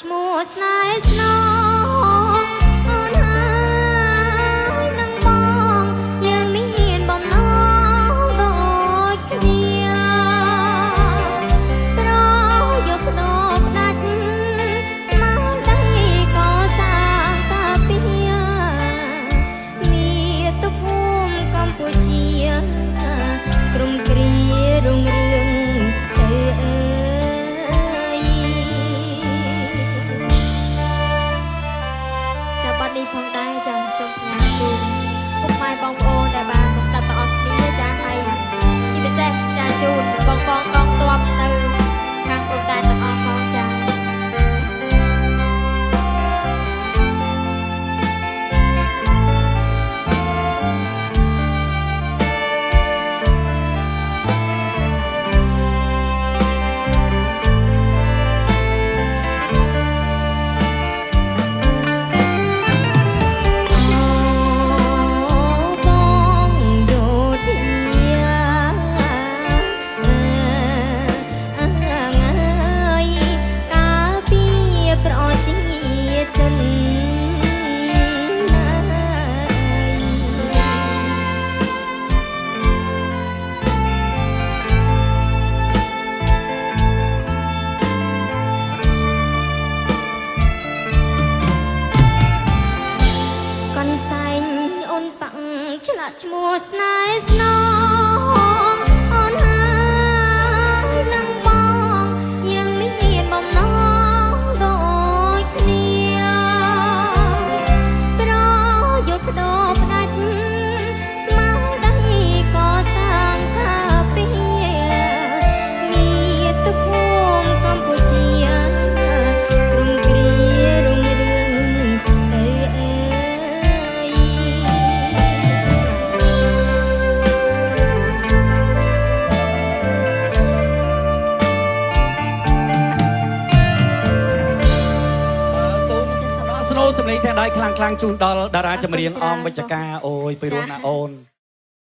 ឈ្មោះស្នេហ៍ស្នងអូនហើយនឹងបងយើងមានបំណងដូចគ្នាត្រយកផ្ដោផ្ដាច់ស្មារតីក៏សាងតាពីមាតុភូមិកម្ពុជាក្រុមគ្រារុងរឿងផងដែរចាសូមផ្ញើជូនពុកម៉ែបងប្អូនដែលបានមកស្ដាប់ទាំងអស់គ្នាចាហើយជាពិសេសចាជូនបងកងទ័ពទៅខាងព្រំដែនទាំងអស់ផងចាឆ្លាក់ឈ្មោះស្នេហ៍ស្នងអូនហើយនឹងបងយើងមានបំណងដូចគ្នាត្រយកផ្ដោផ្ដាច់ស្មារតីក៏សាងថាពីមាតុភូមិកម្ពុជាក្រុមគ្រារុងរឿងសម្លេងទាំងដៃខ្លាំងៗជូនដល់តារាចម្រៀងអមវិជ្ជការអូយពីរោះណាអូន